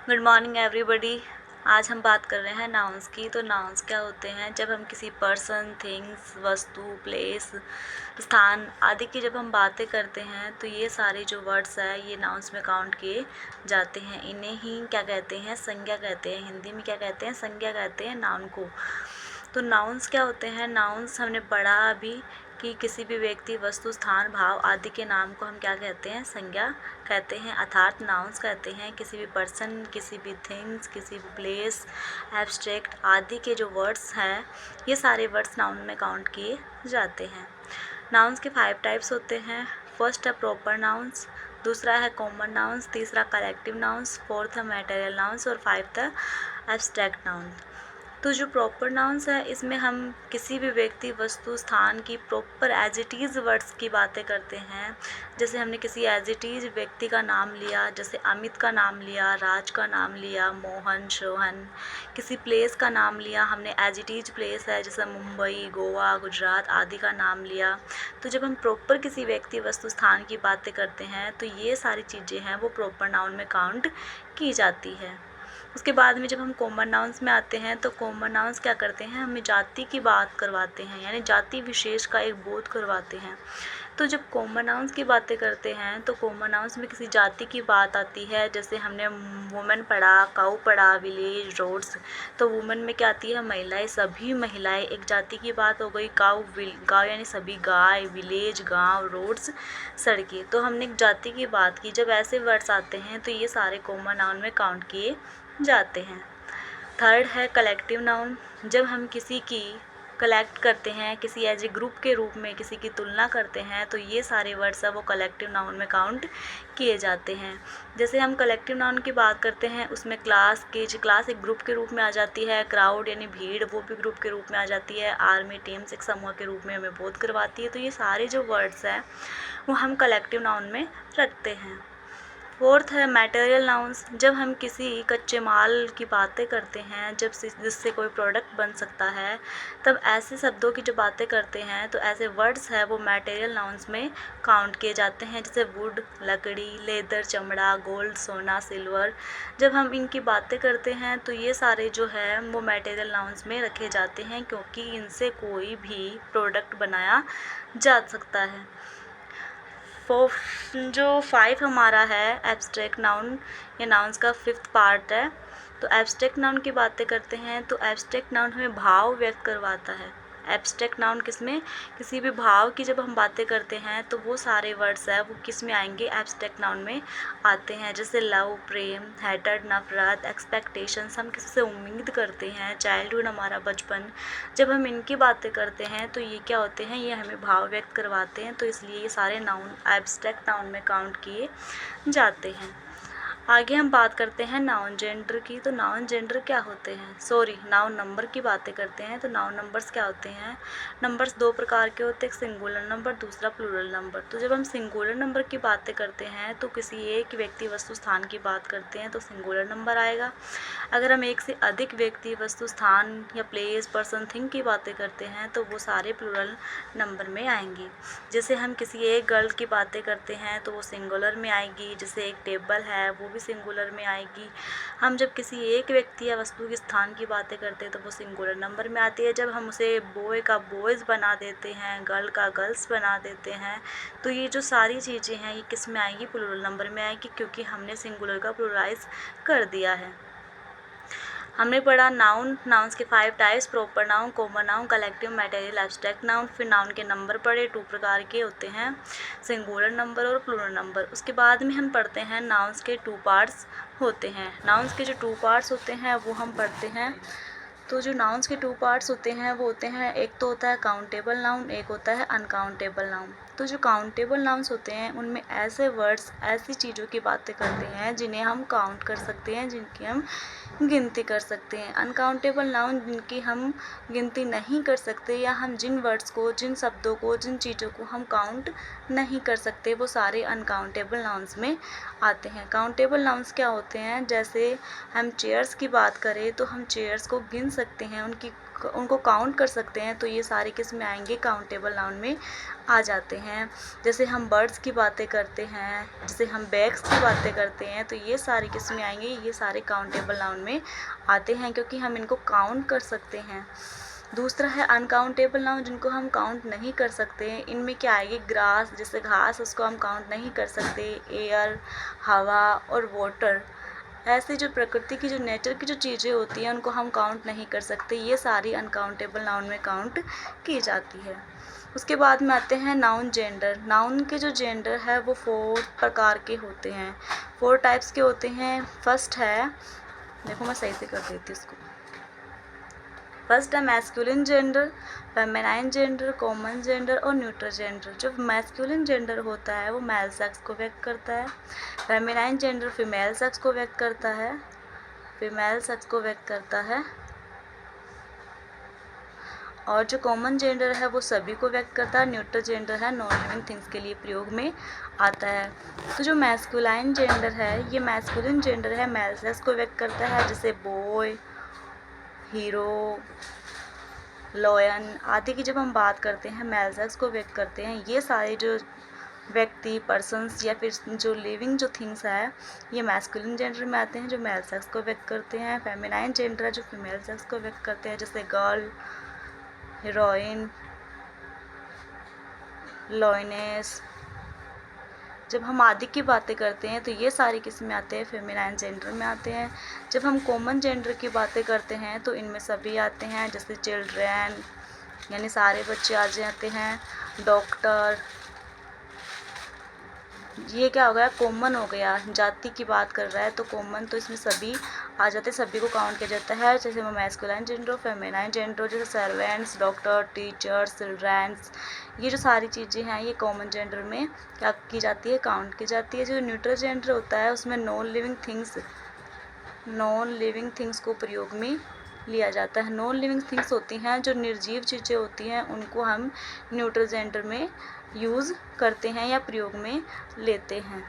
Good morning everybody. आज हम बात कर रहे हैं नाउन्स की। तो नाउन्स क्या होते हैं? जब हम किसी पर्सन, थिंग्स, वस्तु, प्लेस, स्थान आदि की जब हम बातें करते हैं तो ये सारे जो वर्ड्स हैं ये नाउन्स में काउंट किए जाते हैं। इन्हें ही क्या कहते हैं? संज्ञा कहते हैं। हिंदी में क्या कहते हैं? संज्ञा कहते हैं नाउन को। तो नाउन्स क्या होते हैं? नाउन्स हमने पढ़ा अभी कि किसी भी व्यक्ति, वस्तु, स्थान, भाव आदि के नाम को हम क्या कहते हैं? संज्ञा कहते हैं। अर्थात नाउन्स कहते हैं किसी भी पर्सन, किसी भी थिंग्स, किसी भी प्लेस, एब्स्ट्रैक्ट आदि के जो वर्ड्स हैं ये सारे वर्ड्स नाउन में काउंट किए जाते हैं। नाउन्स के 5 टाइप्स होते हैं। फर्स्ट है प्रॉपर नाउन्स, दूसरा है कॉमन नाउन्स, तीसरा कलेक्टिव नाउन्स, फोर्थ है मैटेरियल नाउन्स और 5th है एब्स्ट्रैक्ट नाउन। तो जो प्रॉपर नाउन्स है इसमें हम किसी भी व्यक्ति, वस्तु, स्थान की proper as it is words की बातें करते हैं। जैसे हमने किसी एज इट इज़ व्यक्ति का नाम लिया, जैसे अमित का नाम लिया, राज का नाम लिया, मोहन, सोहन। किसी प्लेस का नाम लिया हमने, एज इट इज़ प्लेस है जैसे मुंबई, गोवा, गुजरात आदि का नाम लिया। तो जब हम प्रॉपर किसी व्यक्ति, वस्तु, स्थान की बातें करते हैं तो ये सारी चीज़ें हैं वो प्रॉपर नाउन में काउंट की जाती है। उसके बाद में जब हम कॉमन नाउन्स में आते हैं तो कॉमन नाउन्स क्या करते हैं? हमें जाति की बात करवाते हैं, यानी जाति विशेष का एक बोध करवाते हैं। तो जब कॉमन नाउन्स की बातें करते हैं तो कॉमन नाउन्स में किसी जाति की बात आती है। जैसे हमने वुमेन पढ़ा, काऊ पढ़ा, विलेज, रोड्स। तो वुमेन में क्या आती है? महिलाएं, सभी महिलाएं। एक जाति की बात हो गई। काऊ, गाँव यानी सभी गाय, विलेज गाँव, रोड्स सड़कें। तो हमने एक जाति की बात की। जब ऐसे वर्ड्स आते हैं तो ये सारे कॉमन नाउन में काउंट किए जाते हैं। थर्ड है कलेक्टिव नाउन। जब हम किसी की कलेक्ट करते हैं, किसी एज ए ग्रुप के रूप में किसी की तुलना करते हैं तो ये सारे वर्ड्स है वो कलेक्टिव नाउन में काउंट किए जाते हैं। जैसे हम कलेक्टिव नाउन की बात करते हैं उसमें क्लास एक ग्रुप के रूप में आ जाती है। क्राउड यानी भीड़, वो भी ग्रुप के रूप में आ जाती है। आर्मी, टीम्स एक समूह के रूप में हमें बोध करवाती है। तो ये सारे जो वर्ड्स हैं वो हम कलेक्टिव नाउन में रखते हैं। फोर्थ है मटेरियल नाउन्स। जब हम किसी कच्चे माल की बातें करते हैं, जिससे कोई प्रोडक्ट बन सकता है, तब ऐसे शब्दों की जो बातें करते हैं तो ऐसे वर्ड्स है वो मटेरियल नाउन्स में काउंट किए जाते हैं। जैसे वुड, लकड़ी, लेदर, चमड़ा, गोल्ड, सोना, सिल्वर। जब हम इनकी बातें करते हैं तो ये सारे जो है वो मटेरियल नाउन्स में रखे जाते हैं क्योंकि इनसे कोई भी प्रोडक्ट बनाया जा सकता है। जो 5 हमारा है एब्स्ट्रैक्ट नाउन, ये नाउन्स का 5th पार्ट है। तो एब्स्ट्रैक्ट नाउन की बातें करते हैं तो एब्स्ट्रैक्ट नाउन हमें भाव व्यक्त करवाता है। एब्स्ट्रैक्ट नाउन किसमें? किसी भी भाव की जब हम बातें करते हैं तो वो सारे वर्ड्स है वो किस में आएंगे? एब्स्ट्रैक्ट नाउन में आते हैं। जैसे लव, प्रेम, हेटर्ड, नफरत, एक्सपेक्टेशंस, हम किसी से उम्मीद करते हैं, चाइल्डहुड हमारा बचपन। जब हम इनकी बातें करते हैं तो ये क्या होते हैं? ये हमें भाव व्यक्त करवाते हैं। तो इसलिए ये सारे नाउन एब्स्ट्रैक्ट नाउन में काउंट किए जाते हैं। आगे हम बात करते हैं नाउन जेंडर की। तो नाउन जेंडर क्या होते हैं? नाउन नंबर की बातें करते हैं। तो नाउन नंबर्स क्या होते हैं? नंबर्स 2 प्रकार के होते हैं, एक सिंगुलर नंबर, दूसरा प्लूरल नंबर। तो जब हम सिंगुलर नंबर की बातें करते हैं तो किसी एक व्यक्ति, वस्तु, स्थान की बात करते हैं तो सिंगुलर नंबर आएगा। अगर हम एक से अधिक व्यक्ति, वस्तु, स्थान या प्लेस, पर्सन, थिंग की बातें करते हैं तो वो सारे प्लूरल नंबर में आएंगे। जैसे हम किसी एक गर्ल की बातें करते हैं तो वो सिंगुलर में आएगी। जैसे एक टेबल है वो भी सिंगुलर में आएगी। हम जब किसी एक व्यक्ति या वस्तु के स्थान की बातें करते हैं तो वो सिंगुलर नंबर में आती है। जब हम उसे बॉय का बॉयज़ बना देते हैं, गर्ल का गर्ल्स बना देते हैं, तो ये जो सारी चीज़ें हैं ये किस में आएंगी? प्लूरल नंबर में आएगी क्योंकि हमने सिंगुलर का प्लूरलाइज कर दिया है। हमने पढ़ा नाउन्स के 5 types, proper noun, common noun, collective, material, abstract noun. फिर नाउन के नंबर पढ़े, 2 प्रकार के होते हैं, सिंगुलर नंबर और प्लूरल नंबर। उसके बाद में हम पढ़ते हैं नाउन्स के 2 पार्ट्स होते हैं। नाउन्स के जो 2 पार्ट्स होते हैं वो हम पढ़ते हैं। तो जो नाउन्स के 2 पार्ट्स होते हैं वो होते हैं, एक तो होता है काउंटेबल नाउन, एक होता है अनकाउंटेबल नाउन। तो जो काउंटेबल नाउन्स होते हैं उनमें ऐसे वर्ड्स, ऐसी चीज़ों की बातें करते हैं जिन्हें हम काउंट कर सकते हैं, जिनकी हम गिनती कर सकते हैं। अनकाउंटेबल नाउन जिनकी हम गिनती नहीं कर सकते, या हम जिन वर्ड्स को, जिन शब्दों को, जिन चीज़ों को हम काउंट नहीं कर सकते, वो सारे अनकाउंटेबल नाउन्स में आते हैं। काउंटेबल नाउन्स क्या होते हैं? जैसे हम चेयर्स की बात करें तो हम चेयर्स को गिन सकते हैं, उनकी उनको काउंट कर सकते हैं, तो ये सारे किस में आएंगे, काउंटेबल नाउन में आ जाते हैं। जैसे हम बर्ड्स की बातें करते हैं, जैसे हम बैग्स की बातें करते हैं, तो ये सारे किस में आएंगे, ये सारे काउंटेबल नाउन में आते हैं, क्योंकि हम इनको काउंट कर सकते हैं। दूसरा है अनकाउंटेबल नाउन, जिनको हम काउंट नहीं कर सकते हैं। इनमें क्या आएगी, ग्रास, जैसे घास, उसको हम काउंट नहीं कर सकते। एयर, हवा और वाटर, ऐसी जो प्रकृति की, जो नेचर की जो चीज़ें होती हैं, उनको हम काउंट नहीं कर सकते। ये सारी अनकाउंटेबल नाउन में काउंट की जाती है। उसके बाद में आते हैं नाउन जेंडर। नाउन के जो जेंडर है वो 4 प्रकार के होते हैं, 4 टाइप्स के होते हैं। फर्स्ट है, देखो मैं सही से कर देती हूँ इसको। फर्स्ट है masculine gender, feminine gender, common gender और न्यूट्रल जेंडर। जो मैस्कुलिन जेंडर होता है वो मेल सेक्स को व्यक्त करता है। फेमिनाइन जेंडर फीमेल सेक्स को व्यक्त करता है, फीमेल सेक्स को व्यक्त करता है। और जो कॉमन जेंडर है वो सभी को व्यक्त करता है। न्यूट्रल जेंडर है नॉन लिविंग थिंग्स के लिए प्रयोग में आता है। तो जो मैस्कुलाइन जेंडर है, ये मैस्कुलिन जेंडर है, मेल सेक्स को व्यक्त करता है, जैसे बॉय, हीरो, लॉयन आदि की जब हम बात करते हैं, मेल सेक्स को व्यक्त करते हैं। ये सारे जो व्यक्ति, पर्सन्स या फिर जो लिविंग जो थिंग्स है, ये मैस्कुलिन जेंडर में आते हैं, जो मेल सेक्स को व्यक्त करते हैं। फेमिनाइन जेंडर है, जो फीमेल सेक्स को व्यक्त करते हैं, जैसे गर्ल, हीरोइन, लॉयनेस। जब हम आदि की बातें करते हैं तो ये सारे किस में आते हैं, फेमिनाइन जेंडर में आते हैं। जब हम कॉमन जेंडर की बातें करते हैं तो इनमें सभी आते हैं, जैसे चिल्ड्रेन यानी सारे बच्चे आ जाते हैं, डॉक्टर, ये क्या हो गया, कॉमन हो गया। जाति की बात कर रहा है तो कॉमन, तो इसमें सभी आ जाते हैं, सभी को काउंट किया जाता है। जैसे मैस्कुलाइन जेंडर, फेमिनाइन जेंडर, जैसे सर्वेंट्स, डॉक्टर, टीचर्स, चिल्ड्रेंस, ये जो सारी चीज़ें हैं ये कॉमन जेंडर में क्या की जाती है, काउंट की जाती है। जो न्यूट्रल जेंडर होता है उसमें नॉन लिविंग थिंग्स को प्रयोग में लिया जाता है। नॉन लिविंग थिंग्स होती हैं, जो निर्जीव चीज़ें होती हैं, उनको हम न्यूट्रल जेंडर में यूज़ करते हैं या प्रयोग में लेते हैं।